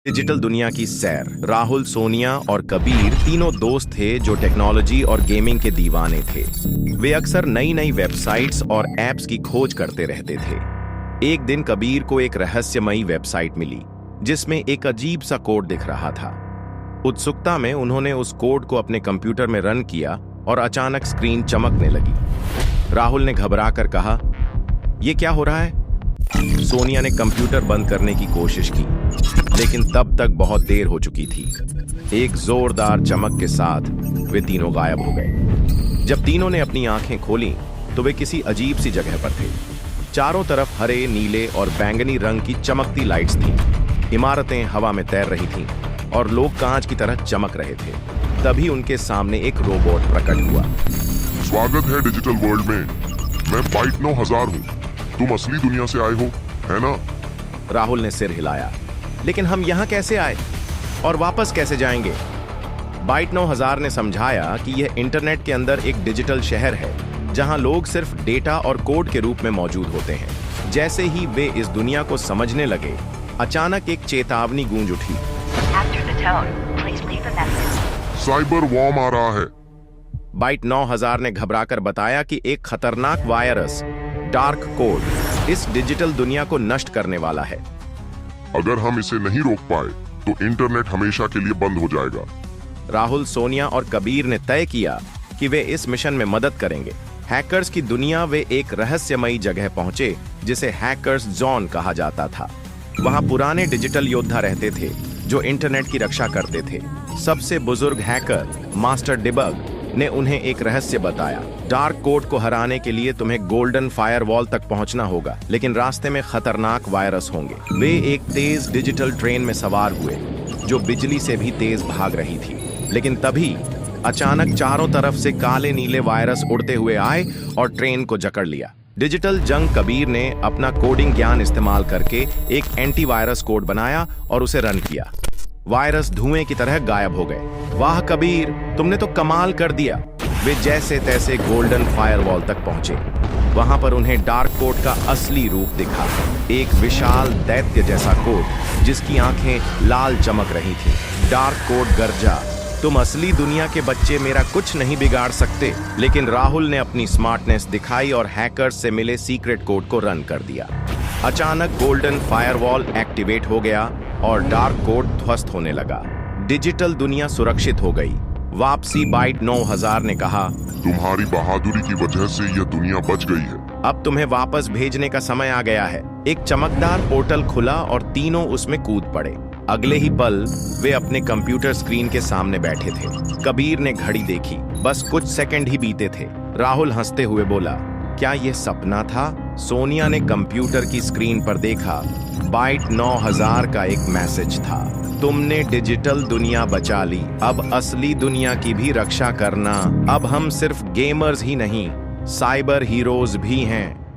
Digital दुनिया की सैर। राहुल, सोनिया और कबीर तीनों दोस्त थे जो टेक्नोलॉजी और गेमिंग के दीवाने थे। वे अक्सर नई नई वेबसाइट्स और एप्स की खोज करते रहते थे। एक दिन कबीर को एक रहस्यमयी वेबसाइट मिली जिसमें एक अजीब सा कोड दिख रहा था। उत्सुकता में उन्होंने उस कोड को अपने कंप्यूटर में रन किया और अचानक स्क्रीन चमकने लगी। राहुल ने घबराकर कहा, "यह क्या हो रहा है?" सोनिया ने कंप्यूटर बंद करने की कोशिश की, लेकिन तब तक बहुत देर हो चुकी थी। एक जोरदार चमक के साथ वे तीनों गायब हो गए। जब तीनों ने अपनी आंखें खोलीं, तो वे किसी अजीब सी जगह पर थे। चारों तरफ हरे, नीले और बैंगनी रंग की चमकती लाइट्स थीं। इमारतें हवा में तैर रही थीं और लोग कांच की तरह चमक रहे थे। तभी उनके सामने एक रोबोट प्रकट हुआ। स्वागत है डिजिटल वर्ल्ड में। मैं बाइट 9000 हूँ। तुम असली दुनिया से आए हो, है ना? राहुल ने सिर हिलाया। लेकिन हम यहाँ कैसे आए और वापस कैसे जाएंगे? बाइट 9000 ने समझाया कि यह इंटरनेट के अंदर एक डिजिटल शहर है जहाँ लोग सिर्फ डेटा और कोड के रूप में मौजूद होते हैं। जैसे ही वे इस दुनिया को समझने लगे, अचानक एक चेतावनी गूंज उठी। साइबर वॉर्म आ रहा है। बाइट 9000 ने घबराकर बताया कि एक खतरनाक वायरस, डार्क कोड, इस डिजिटल दुनिया को नष्ट करने वाला है। अगर हम इसे नहीं रोक पाए तो इंटरनेट हमेशा के लिए बंद हो जाएगा। राहुल, सोनिया और कबीर ने तय किया कि वे इस मिशन में मदद करेंगे। हैकर्स की दुनिया वे एक रहस्यमयी जगह पहुंचे जिसे हैकर्स जोन कहा जाता था। वहां पुराने डिजिटल योद्धा रहते थे जो इंटरनेट की रक्षा करते थे। सबसे बुजुर्ग हैकर मास्टर डिबग ने उन्हें एक रहस्य बताया। डार्क कोड को हराने के लिए तुम्हें गोल्डन फायरवॉल तक पहुंचना होगा, लेकिन रास्ते में खतरनाक वायरस होंगे। वे एक तेज डिजिटल ट्रेन में सवार हुए जो बिजली से भी तेज भाग रही थी। लेकिन तभी अचानक चारों तरफ से काले नीले वायरस उड़ते हुए आए और ट्रेन को जकड़ लिया। डिजिटल जंग कबीर ने अपना कोडिंग ज्ञान इस्तेमाल करके एक एंटीवायरस कोड बनाया और उसे रन किया। वायरस धुएं की तरह गायब हो गए। वाह कबीर, तुमने तो कमाल कर दिया। वे जैसे तैसे गोल्डन फायरवॉल तक पहुंचे। वहां पर उन्हें डार्क कोड का असली रूप दिखा। एक विशाल दैत्य जैसा कोड जिसकी आंखें लाल चमक रही थी। डार्क कोड गरजा, "तुम असली दुनिया के बच्चे मेरा कुछ नहीं बिगाड़ सकते।" लेकिन राहुल ने अपनी स्मार्टनेस दिखाई और हैकर्स से मिले सीक्रेट कोड को रन कर दिया। अचानक गोल्डन फायरवॉल एक्टिवेट हो गया और डार्क कोड ध्वस्त होने लगा। डिजिटल दुनिया सुरक्षित हो गई। वापसी बाइट 9000 ने कहा, तुम्हारी बहादुरी की वजह से यह दुनिया बच गई है। अब तुम्हें वापस भेजने का समय आ गया है। एक चमकदार पोर्टल खुला और तीनों उसमें कूद पड़े। अगले ही पल वे अपने कंप्यूटर स्क्रीन के सामने बैठे थे। कबीर ने घड़ी देखी, बस कुछ सेकंड ही बीते थे। राहुल हंसते हुए बोला, "क्या यह सपना था?" सोनिया ने कंप्यूटर की स्क्रीन पर देखा। बाइट 9000 का एक मैसेज था, "तुमने डिजिटल दुनिया बचा ली, अब असली दुनिया की भी रक्षा करना। अब हम सिर्फ गेमर्स ही नहीं, साइबर हीरोज भी हैं।"